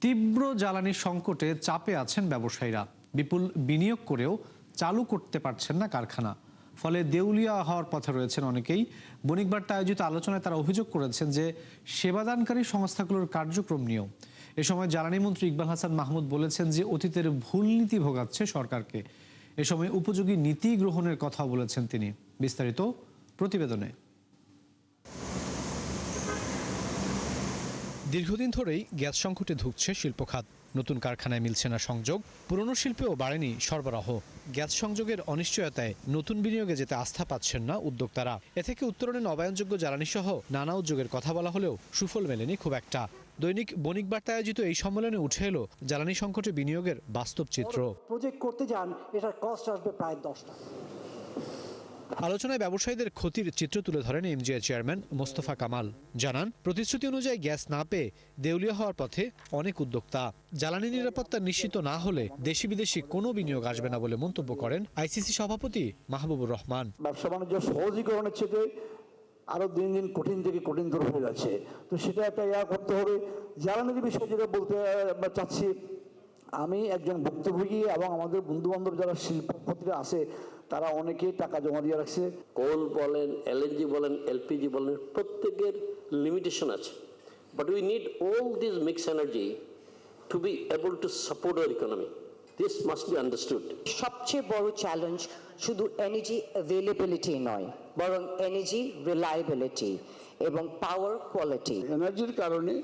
তীব্র জ্বালানি সংকটে চাপে আছেন ব্যবসায়ীরা। বিপুল বিনিয়োগ করেও চালু করতে পারছেন না কারখানা, ফলে দেউলিয়া হওয়ার পথে রয়েছেন অনেকেই। বণিক বার্তা আয়োজিত আলোচনায় তারা অভিযোগ করেছেন যে সেবাদানকারী সংস্থাগুলোর কার্যক্রম নিয়েও। এ সময় জ্বালানি মন্ত্রী ইকবাল হাসান মাহমুদ বলেছেন যে অতীতের ভুল নীতি ভোগাচ্ছে সরকারকে। এ সময় উপযোগী নীতি গ্রহণের কথা বলেছেন তিনি। বিস্তারিত প্রতিবেদনে। দীর্ঘদিন ধরেই গ্যাস সংকটে ধুঁকছে শিল্পখাত। নতুন কারখানায় মিলছে না সংযোগ, পুরনো শিল্পেও বাড়েনি সরবরাহ। গ্যাস সংযোগের অনিশ্চয়তায় নতুন বিনিয়োগে যেতে আস্থা পাচ্ছেন না উদ্যোক্তারা। এ থেকে উত্তরণে নবায়নযোগ্য জ্বালানি সহ নানা উদ্যোগের কথা বলা হলেও সুফল মেলেনি খুব একটা। দৈনিক বণিক বার্তা আয়োজিত এই সম্মেলনে উঠে এলো জ্বালানি সংকটে বিনিয়োগের বাস্তব চিত্র। প্রজেক্ট করতে যান, এটার কস্ট আসবে প্রায় 10 টাকা। আলোচনায় ব্যবসায়ীদের ক্ষতির চিত্র তুলে ধরেন এমজিআই চেয়ারম্যান মোস্তফা কামাল। জানান, প্রতিশ্রুতি অনুযায়ী গ্যাস না পেয়ে দেউলিয়া হওয়ার পথে অনেক উদ্যোক্তা। জ্বালানি নিরাপত্তা নিশ্চিত না হলে দেশি বিদেশি কোনো বিনিয়োগ আসবে না বলে মন্তব্য করেন আইসিসি সভাপতি মাহবুবুর রহমান। ব্যবসা বাণিজ্য সহজীকরণের চেয়ে আরো দিন দিন কঠিন থেকে কঠিনতর হয়ে যাচ্ছে, তো সেটা একটা করতে হবে। জ্বালানির বিষয়ে যেটা বলতে চাচ্ছি, আমি একজন ভুক্তভোগী এবং আমাদের বন্ধু বান্ধব যারা শিল্পপতিরা আছে তারা অনেকেই টাকা জমা দিয়ে রাখছে। কোল বলেন, এলএনজি বলেন, এলপিজি বলেন, প্রত্যেকের লিমিটেশন আছে। But we need all this mix energy to be able to support our economy. This must be understood. সবচেয়ে বড় চ্যালেঞ্জ শুধু এনার্জি অ্যাভেলেবিলিটি নয়, বরং এনার্জি রিলায়েবিলিটি এবং পাওয়ার কোয়ালিটি। এনার্জির কারণে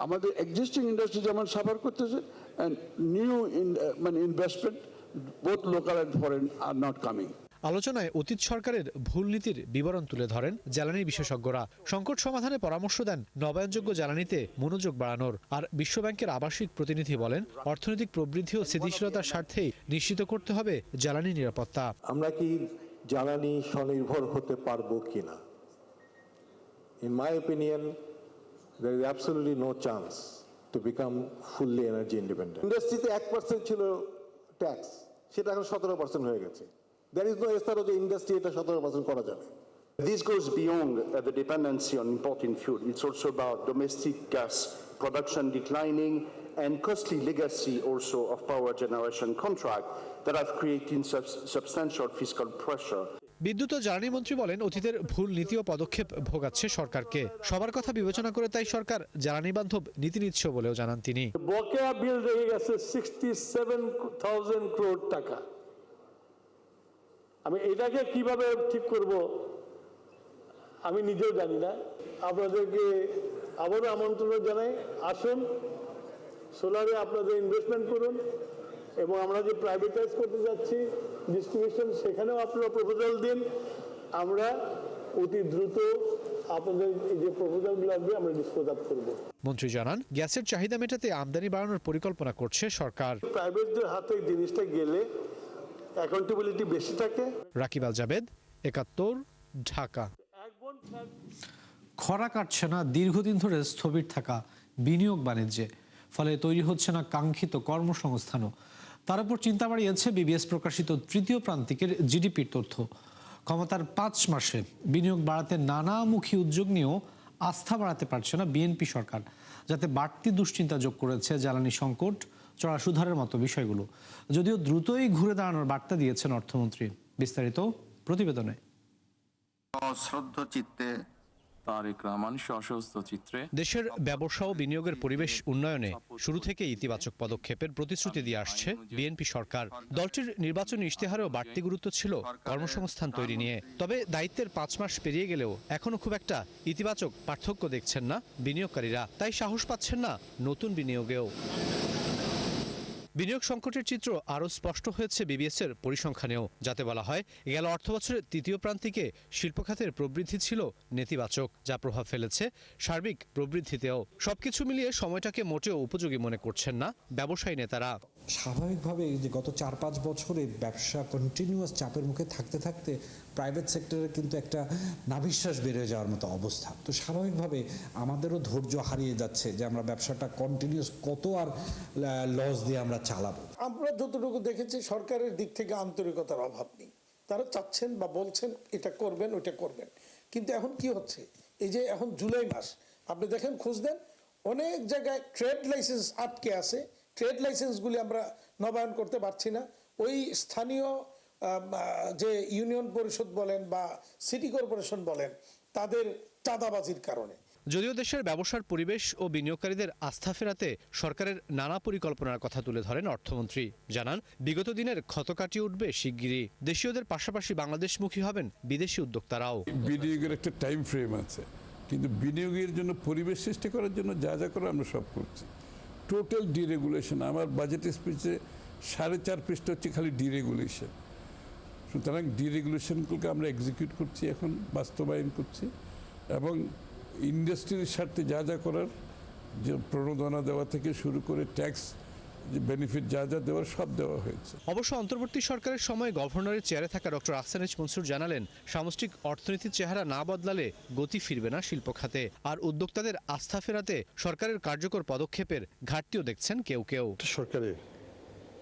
আমাদের এক্সিস্টিং ইন্ডাস্ট্রি যেমন সাফার করতেছে, and new investment, both local and foreign, are not coming. আলোচনায় অতীত সরকারের ভুল নীতির বিবরণ তুলে ধরেন জ্বালানি বিশেষজ্ঞরা। সংকট সমাধানে পরামর্শ দেন নবায়নযোগ্য জ্বালানিতে মনোযোগ বাড়ানোর। আর বিশ্বব্যাংকের আবাসিক প্রতিনিধি বলেন, অর্থনৈতিক প্রবৃদ্ধি ও স্থিতিশীলতার স্বার্থেই নিশ্চিত করতে হবে জ্বালানি নিরাপত্তা। আমরা কি জ্বালানি স্বনির্ভর হতে পারবো কিনা? In my opinion, there is absolutely no chance to become fully energy independent. ইন্ডাস্ট্রিতে 1% ছিল ট্যাক্স, সেটা এখন 17% হয়ে গেছে। There is no স্তর যে ইন্ডাস্ট্রি এটা 17% করা যাবে। This goes beyond the dependency on importing fuel. It's also about domestic gas production declining and costly legacy also of power generation contract that have created substantial fiscal pressure. বিদ্যুৎ ও জ্বালানি মন্ত্রী বলেন, অতীতের ভুল নীতি ও পদক্ষেপ ভোগাচ্ছে সরকারকে। সবার কথা বিবেচনা করে তাই সরকার জ্বালানি বান্ধব নীতি নিচ্ছে বলেও জানান তিনি। বকেয়া বিল রয়ে গেছে 67,000 crore টাকা। আমি এটাকে কিভাবে ঠিক করব আমি নিজেও জানি না। আপনাদেরকে আবারও আমন্ত্রণ জানাই, আসুন সোলারে আপনাদের ইনভেস্টমেন্ট করুন, এবং আমরা যে প্রাইভেটাইজ করতে যাচ্ছি ডিস্ট্রিবিউশন, সেখানেও আপনারা প্রপোজাল দিন। আমরা অতি দ্রুত আপনাদের এই যে প্রপোজালগুলো আসবে আমরা ডিসপোজ আপ করব। মন্ত্রী জানান, গ্যাসের চাহিদা মেটাতে আমদানি বাড়ানোর পরিকল্পনা করছে সরকার। প্রাইভেটদের হাতে জিনিসটা গেলে অ্যাকাউন্টেবিলিটি বেশি থাকে। রাকিব আল জাবেদ, ৭১, ঢাকা। খরা কাটছে না দীর্ঘদিন ধরে স্থবির থাকা বিনিয়োগ বাণিজ্যে, ফলে তৈরি হচ্ছে না কাঙ্ক্ষিত কর্মসংস্থানও। তার উপর চিন্তা বাড়িয়েছে বিবিএস প্রকাশিত তৃতীয় প্রান্তিকের জিডিপির তথ্য। ক্ষমতার ৫ মাসে বিনিয়োগ বাড়াতে নানামুখী উদ্যোগ নিয়েও আস্থা বাড়াতে পারছে না বিএনপি সরকার, যাতে বাড়তি দুশ্চিন্তা যোগ করেছে জ্বালানি সংকট, চড়া সুধারের মতো বিষয়গুলো। যদিও দ্রুতই ঘুরে দাঁড়ানোর বার্তা দিয়েছেন অর্থমন্ত্রী। বিস্তারিত প্রতিবেদনে। অশ্রদ্ধ চিত্তে দেশের ব্যবসা ও বিনিয়োগের পরিবেশ উন্নয়নে শুরু থেকে ইতিবাচক পদক্ষেপের প্রতিশ্রুতি দিয়ে আসছে বিএনপি সরকার। দলটির নির্বাচনী ইশতেহারেও বাড়তি গুরুত্ব ছিল কর্মসংস্থান তৈরি নিয়ে। তবে দায়িত্বের ৫ মাস পেরিয়ে গেলেও এখনো খুব একটা ইতিবাচক পার্থক্য দেখছেন না বিনিয়োগকারীরা, তাই সাহস পাচ্ছেন না নতুন বিনিয়োগেও। বিনিয়োগ সংকটের চিত্র আরও স্পষ্ট হয়েছে বিবিএসের পরিসংখ্যানেও, যাতে বলা হয় গেল অর্থবছরের তৃতীয় প্রান্তিকে শিল্পখাতের প্রবৃদ্ধি ছিল নেতিবাচক, যা প্রভাব ফেলেছে সার্বিক প্রবৃদ্ধিতেও। সবকিছু মিলিয়ে সময়টাকে মোটেও উপযোগী মনে করছেন না ব্যবসায়ী নেতারা। স্বাভাবিকভাবে যে গত ৪-৫ বছরে ব্যবসা কন্টিনিউয়াস চাপের মুখে থাকতে থাকতে প্রাইভেট সেক্টরে কিন্তু একটা নাভিশ্বাস বেড়ে যাওয়ার মতো অবস্থা। তো স্বাভাবিকভাবে আমাদেরও ধৈর্য হারিয়ে যাচ্ছে যে আমরা ব্যবসাটা কন্টিনিউয়াস কত আর লস দিয়ে আমরা চালাবো। আমরা যতটুকু দেখেছি সরকারের দিক থেকে আন্তরিকতার অভাব নেই। তারা চাচ্ছেন বা বলছেন এটা করবেন ওইটা করবেন, কিন্তু এখন কি হচ্ছে, এই যে এখন জুলাই মাস আপনি দেখেন খোঁজ দেন, অনেক জায়গায় ট্রেড লাইসেন্স আটকে আছে, ট্রেড লাইসেন্সগুলি আমরা নবায়ন করতে পারছি না। ওই স্থানীয় যে ইউনিয়ন পরিষদ বলেন বা সিটি কর্পোরেশন বলেন, তাদের চাঁদাবাজির কারণে। যদিও দেশের ব্যবসার পরিবেশ ও বিনিয়োগকারীদের আস্থা ফেরাতে সরকারের নানা পরিকল্পনার কথা তুলে ধরেন অর্থমন্ত্রী। জানান, বিগত দিনের ক্ষত কাটিয়ে উঠবে শিগগিরই। দেশীয়দের পাশাপাশি বাংলাদেশমুখী হবেন বিদেশি উদ্যোক্তারাও। বিনিয়োগের একটা টাইম ফ্রেম আছে, কিন্তু বিনিয়োগের জন্য পরিবেশ সৃষ্টি করার জন্য যা যা করে আমরা সব করছি। টোটাল ডিরেগুলেশন, আমার বাজেট স্পিচে 4.5 পৃষ্ঠা হচ্ছে খালি ডিরেগুলেশন। সুতরাং ডিরেগুলেশনগুলোকে আমরা এক্সিকিউট করছি, এখন বাস্তবায়ন করছি, এবং ইন্ডাস্ট্রির স্বার্থে যা যা করার, যে প্রণোদনা দেওয়া থেকে শুরু করে ট্যাক্স বেনিফিট যা যা দেওয়ার সব দেওয়া হয়েছে। অবশ্য অন্তর্বর্তী সরকারের সময় গভর্নরের চেয়ারে থাকা ডক্টর আহসান এইচ মনসুর জানালেন, সামষ্টিক অর্থনীতির চেহারা না বদলালে গতি ফিরবে না শিল্প খাতে। আর উদ্যোক্তাদের আস্থা ফেরাতে সরকারের কার্যকর পদক্ষেপের ঘাটতিও দেখছেন কেউ কেউ। সরকারের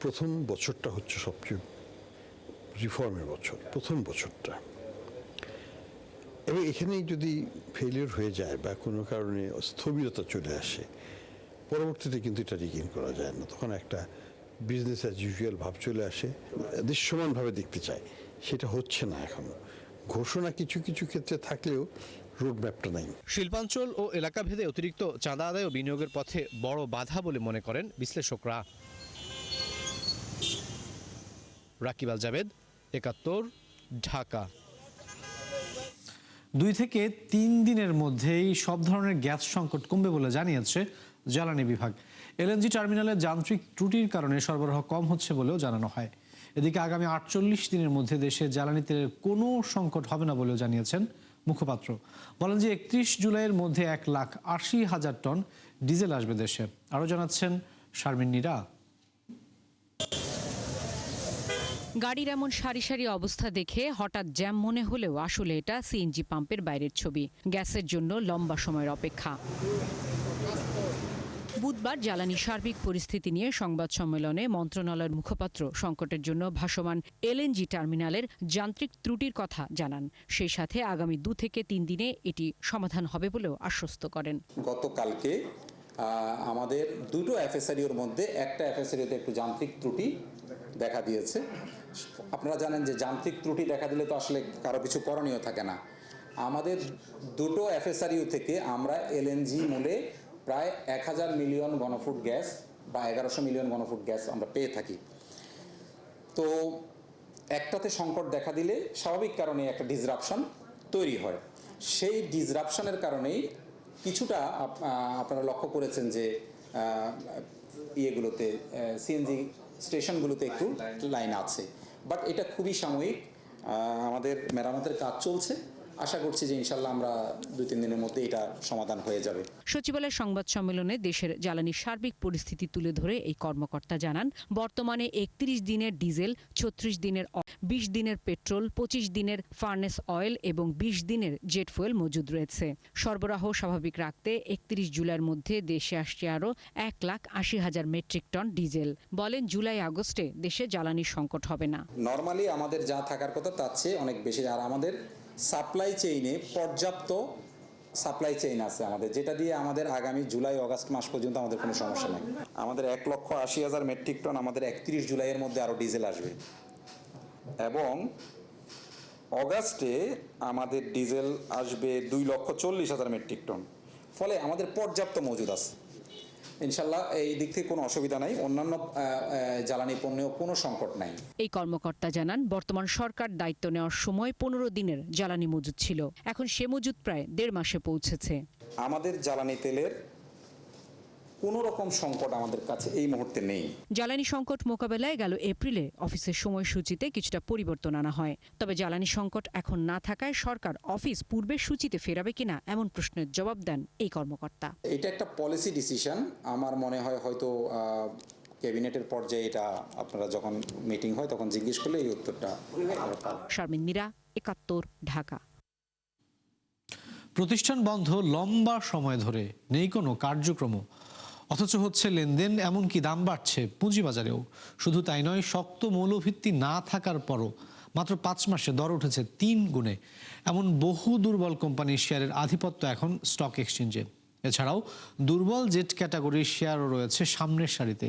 প্রথম বছরটা হচ্ছে সবচেয়ে রিফর্মের বছর, প্রথম বছরটা। এবং এখানেই যদি ফেলিওর হয়ে যায় বা কোনো কারণে স্থবিরতা চলে আসে, পরবর্তীতে কিন্তু এটা রিগেইন করা যায় না। তখন একটা বিজনেস অ্যাজ ইউজুয়াল ভাব চলে আসে, দৃশ্যমানভাবে দেখতে চায়, সেটা হচ্ছে না এখন। ঘোষণা কিছু কিছু ক্ষেত্রে থাকলেও রোডম্যাপটা নাই। শিল্পাঞ্চল ও এলাকা ভেদে অতিরিক্ত চাঁদা আদায় ও বিনিয়োগের পথে বড় বাধা বলে মনে করেন বিশ্লেষকরা। রাকিব আল জাবেদ, ৭১, ঢাকা। 2 থেকে 3 দিনের মধ্যেই সব ধরনের গ্যাস সংকট কমবে বলে জানিয়েছে জ্বালানি বিভাগ। এলএনজি টার্মিনালে যান্ত্রিক ত্রুটির কারণে সরবরাহ কম হচ্ছে বলেও জানানো হয়। এদিকে আগামী 48 দিনের মধ্যে দেশে জ্বালানি তেলের কোনো সংকট হবে না বলেও জানিয়েছেন মুখপাত্র। বলেন যে 31 জুলাইয়ের মধ্যে 1,80,000 টন ডিজেল আসবে দেশে। আরও জানাচ্ছেন শারমিন নীরা। গাড়ির এমন সারি সারি অবস্থা দেখে হঠাৎ জ্যাম মনে হলেও আসলে এটা সিএনজি পাম্পের বাইরের ছবি। গ্যাসের জন্য লম্বা সময়ের অপেক্ষা। বুধবার জ্বালানি সার্বিক পরিস্থিতি নিয়ে সংবাদ সম্মেলনে মন্ত্রণালয়ের মুখপাত্র সংকটের জন্য ভাসমান এলএনজি টার্মিনালের যান্ত্রিক ত্রুটির কথা জানান। সেই সাথে আগামী 2 থেকে 3 দিনে এটি সমাধান হবে বলেও আশ্বস্ত করেন। গতকালকে আমাদের দুটো এফএসআরিওর মধ্যে একটা এফএসআরিওতে একটু যান্ত্রিক ত্রুটি দেখা দিয়েছে। আপনারা জানেন যে যান্ত্রিক ত্রুটি দেখা দিলে তো আসলে কারো কিছু করণীয় থাকে না। আমাদের দুটো এফএসআরিও থেকে আমরা এলএনজি মূলে প্রায় 1000 মিলিয়ন ঘনফুট গ্যাস বা 1100 মিলিয়ন ঘনফুট গ্যাস আমরা পেয়ে থাকি। তো একটাতে সংকট দেখা দিলে স্বাভাবিক কারণে একটা ডিসরাপশন তৈরি হয়। সেই ডিসরাপশনের কারণেই কিছুটা আপনারা লক্ষ্য করেছেন যে ইয়েগুলোতে সিএনজি স্টেশনগুলোতে একটু লাইন আছে, বাট এটা খুবই সাময়িক। আমাদের মেরামতের কাজ চলছে, আশা করছি যে ইনশাল্লাহ আমরা 2-3 দিনের মধ্যে এটা সমাধান হয়ে যাবে। সচিবালয়ের সংবাদ সম্মেলনে দেশের জ্বালানির সার্বিক পরিস্থিতি তুলে ধরে এই কর্মকর্তা জানান, বর্তমানে 31 দিনের ডিজেল, 36 দিনের 20 দিনের পেট্রোল, 25 দিনের ফার্নেস অয়েল এবং 20 দিনের জেট ফুয়েল মজুদ রয়েছে। সরবরাহ স্বাভাবিক রাখতে 31 জুলাইয়ের মধ্যে দেশে আসছে আরও 1,80,000 মেট্রিক টন ডিজেল। বলেন, জুলাই আগস্টে দেশে জ্বালানির সংকট হবে না। নর্মালি আমাদের যা থাকার কথা তার চেয়ে অনেক বেশি। আর আমাদের সাপ্লাই চেইনে পর্যাপ্ত সাপ্লাই চেইন আছে আমাদের, যেটা দিয়ে আমাদের আগামী জুলাই আগস্ট মাস পর্যন্ত আমাদের কোনো সমস্যা নেই। আমাদের 1,80,000 মেট্রিক টন আমাদের 31 জুলাইয়ের মধ্যে আরও ডিজেল আসবে, এবং অগাস্টে আমাদের ডিজেল আসবে 2,40,000 মেট্রিক টন। ফলে আমাদের পর্যাপ্ত মজুদ আছে ইনশাল্লাহ, এই দিক থেকে কোনো অসুবিধা নাই। অন্যান্য জ্বালানি পণ্যেও কোনো সংকট নাই। এই কর্মকর্তা জানান, বর্তমান সরকার দায়িত্ব নেওয়ার সময় 15 দিনের জ্বালানি মজুদ ছিল, এখন সে মজুদ প্রায় 1.5 মাসে পৌঁছেছে। আমাদের জ্বালানি তেলের কোনো রকম সংকট আমাদের কাছে এই মুহূর্তে নেই। জ্বালানি সংকট মোকাবেলায় গেল এপ্রিলে অফিসের সময়সূচিতে কিছুটা পরিবর্তন আনা হয়। তবে জ্বালানি সংকট এখন না থাকায় সরকার অফিস পূর্বের সূচিতে ফেরাবে কিনা এমন প্রশ্নের জবাব দেন এই কর্মকর্তা। এটা একটা পলিসি ডিসিশন। আমার মনে হয় হয়তো ক্যাবিনেটের পর্যায়ে এটা আপনারা যখন মিটিং হয় তখন জিজ্ঞেস করলে এই উত্তরটা। শারমিন নীরা, ৭১, ঢাকা। প্রতিষ্ঠান বন্ধ লম্বা সময় ধরে, নেই কোনো কার্যক্রম, অথচ হচ্ছে লেনদেন, এমনকি দাম বাড়ছে পুঁজিবাজারেও। শুধু তাই নয়, শক্ত মৌলভিত্তি না থাকার পরও মাত্র 5 মাসে দর উঠেছে 3 গুণে। এমন বহু দুর্বল কোম্পানির শেয়ারের আধিপত্য এখন স্টক এক্সচেঞ্জে। এছাড়াও দুর্বল জেট ক্যাটাগরির শেয়ারও রয়েছে সামনের সারিতে,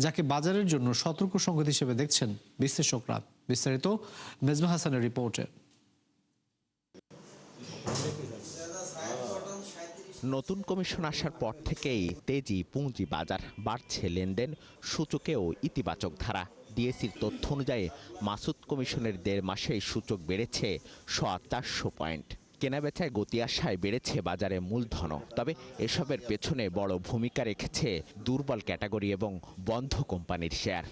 যাকে বাজারের জন্য সতর্ক সংকেত হিসেবে দেখছেন বিশ্লেষকরা। বিস্তারিত মেজবা হাসানের রিপোর্টে। নতুন কমিশন আসার পর থেকেই তেজি পুঁজি বাজার, বাড়ছে লেনদেন, সূচকেও ইতিবাচক ধারা। ডিএসির তথ্য অনুযায়ী মাসুদ কমিশনের 1.5 মাসে সূচক বেড়েছে 400 পয়েন্ট। কেনাবেচায় গতি আসায় বেড়েছে বাজারে মূলধনও। তবে এসবের পেছনে বড় ভূমিকা রেখেছে দুর্বল ক্যাটাগরি এবং বন্ধ কোম্পানির শেয়ার।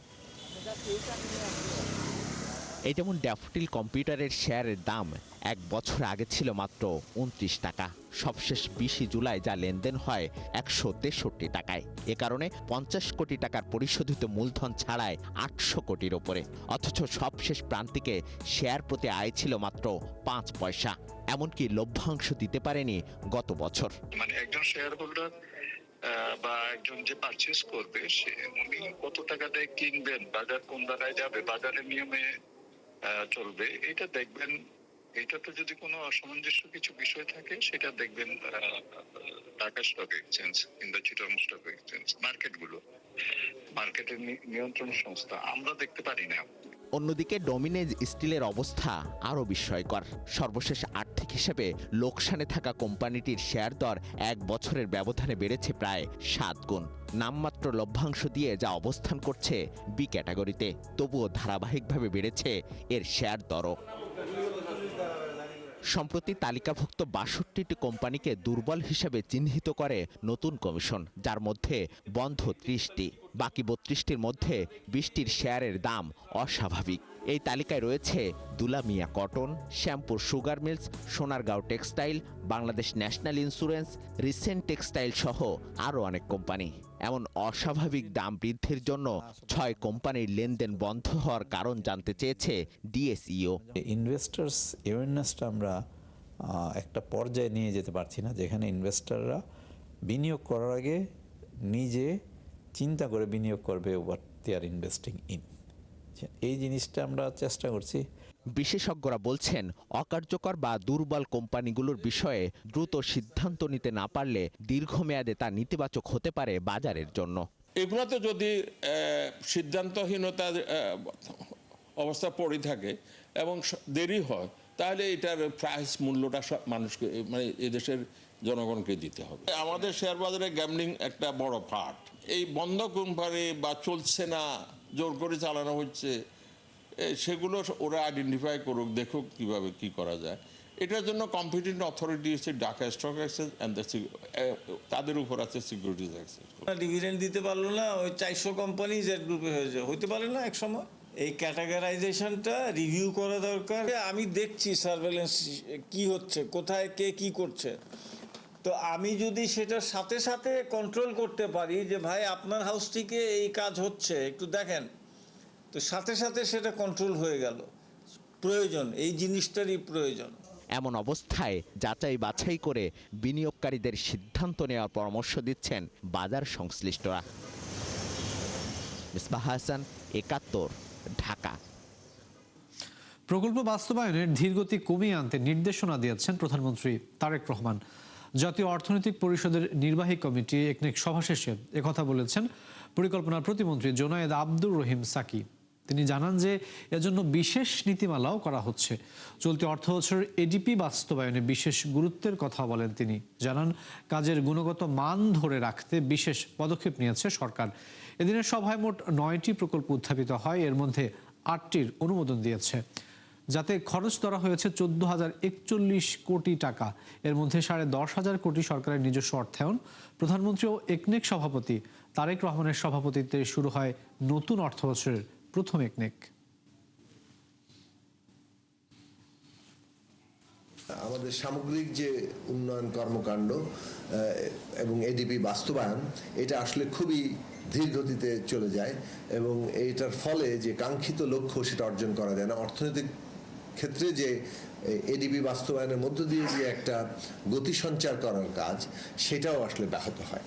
এই যেমন ড্যাফোডিল কম্পিউটারের শেয়ারের দাম 1 বছর আগে ছিল মাত্র 29 টাকা, সবশেষ 20 জুলাই যা লেনদেন হয় 163 টাকায়। এ কারণে 50 কোটি টাকার পরিশোধিত মূলধন ছাড়ায় 800 কোটির ওপরে। অথচ সবশেষ প্রান্তিকে শেয়ার প্রতি আয় ছিল মাত্র 5 পয়সা। এমনকি লভ্যাংশ দিতে পারেনি গত বছর। মানে একজন শেয়ার হোল্ডার বা একজন যে পারচেজ করবে সে উনি কত টাকা দিয়ে কিনবেন, বাজার কোন জায়গায় যাবে, বাজারের নিয়মে চলবে, এটা দেখবেন। এটাতে যদি কোনো অসামঞ্জস্য কিছু বিষয় থাকে সেটা দেখবেন ঢাকা স্টক এক্সচেঞ্জ কিংবা চিটাগং স্টক এক্সচেঞ্জ, মার্কেটের নিয়ন্ত্রণ সংস্থা, আমরা দেখতে পারি না। অন্যদিকে ডমিনেজ স্টিলের অবস্থা আরও বিস্ময়কর। সর্বশেষ আর্থিক হিসেবে লোকসানে থাকা কোম্পানিটির শেয়ার দর 1 বছরের ব্যবধানে বেড়েছে প্রায় 7 গুণ। নামমাত্র লভ্যাংশ দিয়ে যা অবস্থান করছে বি ক্যাটাগরিতে, তবুও ধারাবাহিকভাবে বেড়েছে এর শেয়ার দরও। সম্প্রতি তালিকাভুক্ত 62টি কোম্পানিকে দুর্বল হিসেবে চিহ্নিত করে নতুন কমিশন, যার মধ্যে বন্ধ 30টি। বাকি 32টির মধ্যে 20টির শেয়ারের দাম অস্বাভাবিক। এই তালিকায় রয়েছে Dulamia cotton, Shyampur sugar mills, Sonargaon textile, Bangladesh national insurance, recent textile সহ আরও অনেক কোম্পানি। এমন অস্বাভাবিক দাম বৃদ্ধির জন্য 6 কোম্পানির লেনদেন বন্ধ হওয়ার কারণ জানতে চেয়েছে ডিএসইও। ইনভেস্টার্স অ্যাওয়ারনেসটা আমরা একটা পর্যায়ে নিয়ে যেতে পারছি না, যেখানে ইনভেস্টাররা বিনিয়োগ করার আগে নিজে চিন্তা করে বিনিয়োগ করবে what they are investing in. এই জিনিসটা আমরা চেষ্টা করছি। বিশেষজ্ঞরা বলছেন, অকার্যকর বা দুর্বল কোম্পানিগুলোর বিষয়ে দ্রুত সিদ্ধান্ত নিতে না পারলে দীর্ঘমেয়াদে তা নেতিবাচক হতে পারে বাজারের জন্য। এগুলোতে যদি সিদ্ধান্তহীনতার অবস্থা পড়ে থাকে এবং দেরি হয়, তাহলে এটার প্রাইস মূল্যটা সব মানুষকে, মানে এদেশের জনগণকে দিতে হবে। আমাদের শেয়ার বাজারে গ্যামলিং একটা বড় পার্ট। এই বন্ধ কোম্পানি বা চলছে না, জোর করে চালানো হচ্ছে, সেগুলো ওরা আইডেন্টিফাই করুক, দেখুক কিভাবে কি করা যায়। এটার জন্য কম্পিটিটিভ অথরিটি হচ্ছে ঢাকা স্টক এক্সচেঞ্জ অ্যান্ড তাদের উপর আছে সিকিউরিটিজ এক্সচেঞ্জ। ডিভিডেন্ড দিতে পারলো না, ওই 400 কোম্পানি জেড গ্রুপে হয়ে যায়, হইতে পারে না এক সময়। এই ক্যাটাগরাইজেশনটা রিভিউ করা দরকার। আমি দেখছি সার্ভেলেন্স কি হচ্ছে, কোথায় কে কি করছে, তো আমি যদি সেটার সাথে সাথে কন্ট্রোল করতে পারি যে ভাই আপনার হাউস থেকে এই কাজ হচ্ছে একটু দেখেন, তো সাথে সাথে সেটা কন্ট্রোল হয়ে গেল। প্রয়োজন, এই জিনিসটারই প্রয়োজন। এমন অবস্থায় যাচাই বাছাই করে বিনিয়োগকারীদের সিদ্ধান্ত নেওয়ার পরামর্শ দিচ্ছেন বাজার সংশ্লিষ্টরা। মিসবাহ হাসান, 71, ঢাকা। প্রকল্প বাস্তবায়নের ধীরগতি কমিয়ে আনতে নির্দেশনা দিয়েছেন প্রধানমন্ত্রী তারেক রহমান। জাতীয় অর্থনৈতিক পরিষদের নির্বাহী কমিটি একনেক সভা শেষে একথা বলেছেন পরিকল্পনা প্রতিমন্ত্রী জোনায়েদ আব্দুর রহিম সাকি। তিনি জানান যে এজন্য বিশেষ নীতিমালাও করা হচ্ছে। চলতি অর্থবছরের এডিপি বাস্তবায়নে বিশেষ গুরুত্বের কথা বলেন তিনি। জানান, কাজের গুণগত মান ধরে রাখতে বিশেষ পদক্ষেপ নিয়েছে সরকার। এদিনের সভায় মোট 9টি প্রকল্প উত্থাপিত হয়, এর মধ্যে 8টির অনুমোদন দিয়েছে, যাতে খরচ ধরা হয়েছে 14,041 কোটি টাকা। এর মধ্যে 10,500 কোটি সরকারের নিজস্ব অর্থায়ন। প্রধানমন্ত্রী ও একনেক সভাপতি তারেক রহমানের সভাপতিত্বে শুরু হয় নতুন অর্থবছরের প্রথম একনেক। আমাদের সামগ্রিক যে উন্নয়ন কর্মকাণ্ড এবং এডিপি বাস্তবায়ন, এটা আসলে খুবই ধীর গতিতে চলে যায় এবং এইটার ফলে যে কাঙ্ক্ষিত লক্ষ্য সেটা অর্জন করা যায় না। অর্থনৈতিক ক্ষেত্রে যে এডিপি বাস্তবায়নের মধ্য দিয়ে যে একটা গতি সঞ্চার করার কাজ, সেটাও আসলে ব্যাহত হয়।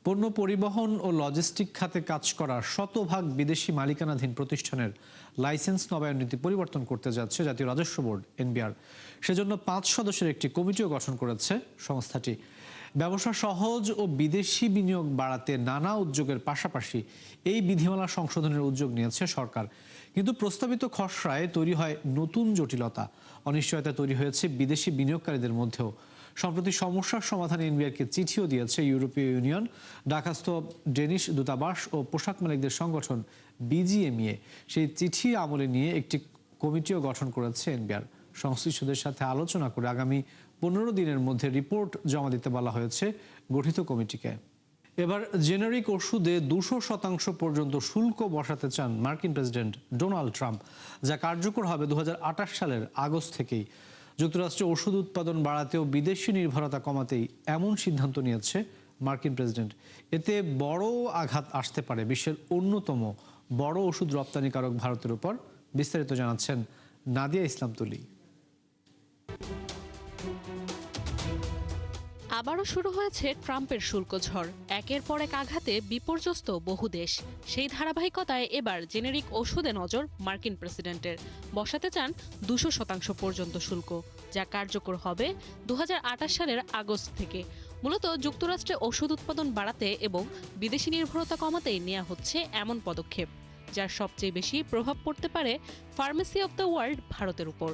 পণ্য পরিবহন ও লজিস্টিক খাতে কাজ করা শতভাগ বিদেশি মালিকানাধীন প্রতিষ্ঠানের লাইসেন্স নবায়ন নীতি পরিবর্তন করতে যাচ্ছে জাতীয় রাজস্ব বোর্ড এনবিআর। সেজন্য 5 সদস্যের একটি কমিটিও গঠন করেছে সংস্থাটি। ব্যবসা সহজ ও বিদেশি বিনিয়োগ বাড়াতে নানা উদ্যোগের পাশাপাশি এই বিধিমালা সংশোধনের উদ্যোগ নিয়েছে সরকার। কিন্তু প্রস্তাবিত খসড়ায় তৈরি হয় নতুন জটিলতা, অনিশ্চয়তা তৈরি হয়েছে বিদেশি বিনিয়োগকারীদের মধ্যেও। সম্প্রতি সমস্যার সমাধানে এনবিআরকে চিঠিও দিয়েছে ইউরোপীয় ইউনিয়ন, ঢাকাস্থ ডেনিশ দূতাবাস ও পোশাক মালিকদের সংগঠন বিজিএমইএ। সেই চিঠি আমলে নিয়ে একটি কমিটিও গঠন করেছে এনবিআর। সংশ্লিষ্টদের সাথে আলোচনা করে আগামী 15 দিনের মধ্যে রিপোর্ট জমা দিতে বলা হয়েছে গঠিত কমিটিকে। এবার জেনারিক ওষুধে 200% পর্যন্ত শুল্ক বসাতে চান মার্কিন প্রেসিডেন্ট ডোনাল্ড ট্রাম্প, যা কার্যকর হবে 2028 সালের আগস্ট থেকেই। যুক্তরাষ্ট্রে ওষুধ উৎপাদন বাড়াতেও বিদেশি নির্ভরতা কমাতেই এমন সিদ্ধান্ত নিয়েছে মার্কিন প্রেসিডেন্ট। এতে বড় আঘাত আসতে পারে বিশ্বের অন্যতম বড় ওষুধ রপ্তানিকারক ভারতের উপর। বিস্তারিত জানাচ্ছেন নাদিয়া ইসলাম তুলি। আবারও শুরু হয়েছে ট্রাম্পের শুল্ক ঝড়। একের পর এক আঘাতে বিপর্যস্ত বহু দেশ। সেই ধারাবাহিকতায় এবার জেনেরিক ওষুধে নজর মার্কিন প্রেসিডেন্টের। বসাতে চান 200% পর্যন্ত শুল্ক, যা কার্যকর হবে 2028 সালের আগস্ট থেকে। মূলত যুক্তরাষ্ট্রে ওষুধ উৎপাদন বাড়াতে এবং বিদেশি নির্ভরতা কমাতেই নেওয়া হচ্ছে এমন পদক্ষেপ, যার সবচেয়ে বেশি প্রভাব পড়তে পারে ফার্মেসি অব দ্য ওয়ার্ল্ড ভারতের উপর।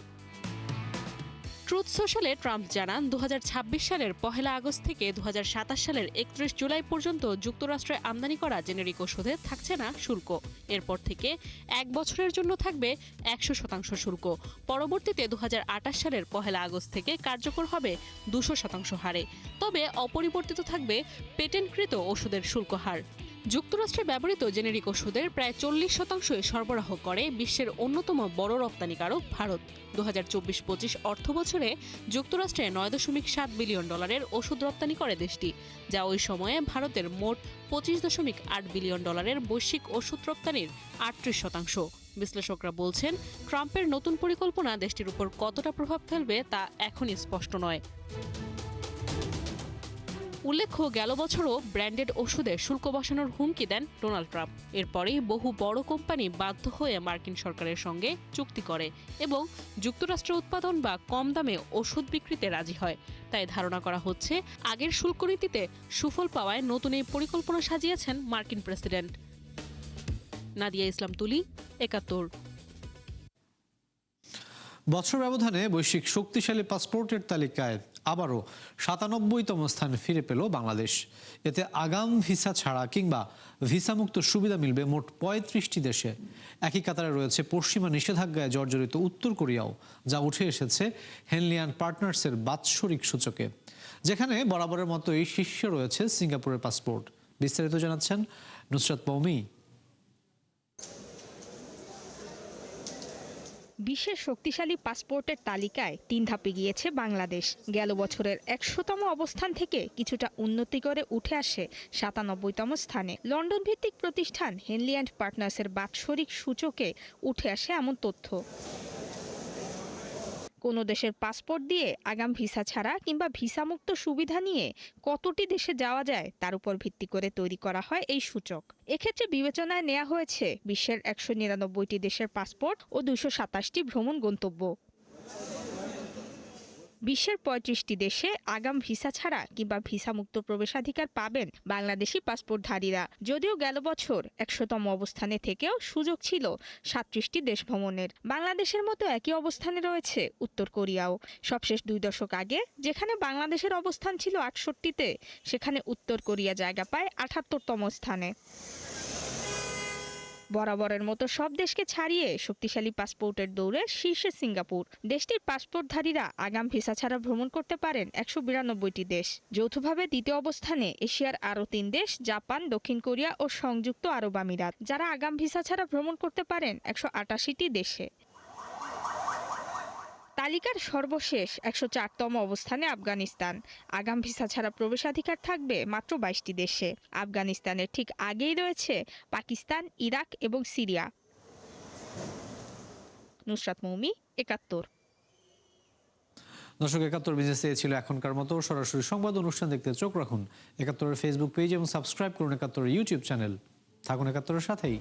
ট্রুথ সোশ্যালে ট্রাম্প জানান 2026 সালের 1 আগস্ট থেকে 2027 সালের 31 জুলাই পর্যন্ত যুক্তরাষ্ট্রে আমদানি করা জেনেরিক ওষুধে থাকছে না শুল্ক। এরপর থেকে 1 বছরের জন্য থাকবে 100% শুল্ক। পরবর্তীতে 2028 সালের 1 আগস্ট থেকে কার্যকর হবে 200% হারে। তবে অপরিবর্তিত থাকবে পেটেন্টকৃত ওষুধের শুল্ক হার। যুক্তরাষ্ট্রে ব্যবহৃত জেনেরিক ওষুধের প্রায় 40% সরবরাহ করে বিশ্বের অন্যতম বড় রপ্তানিকারক ভারত। 2024-25 অর্থবছরে যুক্তরাষ্ট্রে $9.7 বিলিয়ন ওষুধ রপ্তানি করে দেশটি, যা ওই সময়ে ভারতের মোট $25.8 বিলিয়ন বৈশ্বিক ওষুধ রপ্তানির 38%। বিশ্লেষকরা বলছেন, ট্রাম্পের নতুন পরিকল্পনা দেশটির উপর কতটা প্রভাব ফেলবে তা এখনই স্পষ্ট নয়। উল্লেখ্য, গেল বছরও ব্র্যান্ডেড ওষুধে শুল্ক বসানোর হুমকি দেন ডোনাল্ড ট্রাম্প। এরপরেই বহু বড় কোম্পানি বাধ্য হয়ে মার্কিন সরকারের সঙ্গে চুক্তি করে এবং যুক্তরাষ্ট্রে উৎপাদন বা কম দামে ওষুধ বিক্রিতে রাজি হয়। তাই ধারণা করা হচ্ছে, আগের শুল্ক নীতিতে সুফল পাওয়ায় নতুন এই পরিকল্পনা সাজিয়েছেন মার্কিন প্রেসিডেন্ট। নাদিয়া ইসলাম তুলি, 71। বছর ব্যবধানে বৈশ্বিক শক্তিশালী পাসপোর্টের তালিকায় আবারও 97তম স্থান ফিরে পেল বাংলাদেশ। এতে আগাম ভিসা ছাড়া কিংবা ভিসামুক্ত সুবিধা মিলবে মোট 35টি দেশে। একই কাতারে রয়েছে পশ্চিমা নিষেধাজ্ঞায় জর্জরিত উত্তর কোরিয়াও, যা উঠে এসেছে হেনলি অ্যান্ড পার্টনার্সের বাৎসরিক সূচকে, যেখানে বরাবরের মতোই শীর্ষে রয়েছে সিঙ্গাপুরের পাসপোর্ট। বিস্তারিত জানাচ্ছেন নুসরাত মৌমি। বিশ্বের শক্তিশালী পাসপোর্টের তালিকায় 3 ধাপে গিয়েছে বাংলাদেশ। গেল বছরের 100তম অবস্থান থেকে কিছুটা উন্নতি করে উঠে আসে 97তম স্থানে। লন্ডন ভিত্তিক প্রতিষ্ঠান হেনলি অ্যান্ড পার্টনার্সের বাৎসরিক সূচকে উঠে আসে এমন তথ্য। কোনো দেশের পাসপোর্ট দিয়ে আগাম ভিসা ছাড়া কিংবা ভিসামুক্ত সুবিধা নিয়ে কতটি দেশে যাওয়া যায় তার উপর ভিত্তি করে তৈরি করা হয় এই সূচক। এক্ষেত্রে বিবেচনায় নেওয়া হয়েছে বিশ্বের 199টি দেশের পাসপোর্ট ও 227টি ভ্রমণ গন্তব্য। বিশ্বের 35টি দেশে আগাম ভিসা ছাড়া কিংবা ভিসামুক্ত প্রবেশাধিকার পাবেন বাংলাদেশি পাসপোর্টধারীরা। যদিও গেল বছর 100তম অবস্থানে থেকেও সুযোগ ছিল 37টি দেশ ভ্রমণের। বাংলাদেশের মতো একই অবস্থানে রয়েছে উত্তর কোরিয়াও। সবশেষ 2 দশক আগে যেখানে বাংলাদেশের অবস্থান ছিল 68তে, সেখানে উত্তর কোরিয়া জায়গা পায় 78তম স্থানে। বরাবরের মতো সব দেশকে ছাড়িয়ে শক্তিশালী পাসপোর্টের দৌড়ে শীর্ষে সিঙ্গাপুর। দেশটির পাসপোর্টধারীরা আগাম ভিসা ছাড়া ভ্রমণ করতে পারেন 192টি দেশ। যৌথভাবে দ্বিতীয় অবস্থানে এশিয়ার আরও 3 দেশ, জাপান, দক্ষিণ কোরিয়া ও সংযুক্ত আরব আমিরাত, যারা আগাম ভিসা ছাড়া ভ্রমণ করতে পারেন 188টি দেশে। তালিকার সর্বশেষ 104তম অবস্থানে আফগানিস্তান। আগাম ভিসা ছাড়া প্রবেশাধিকার থাকবে মাত্র 22টি দেশে। আফগানিস্তানের ঠিক আগেই রয়েছে পাকিস্তান, ইরাক এবং সিরিয়া। নুসরাত মৌমি, 71। দর্শক, ৭১ বিজনেস ছিল এখনকার মতো। সরাসরি সংবাদ অনুষ্ঠান দেখতে চোখ রাখুন ৭১-এর ফেসবুক পেজ এবং সাবস্ক্রাইব করুন ৭১-এর ইউটিউব চ্যানেল। থাকুন ৭১-এর সাথেই।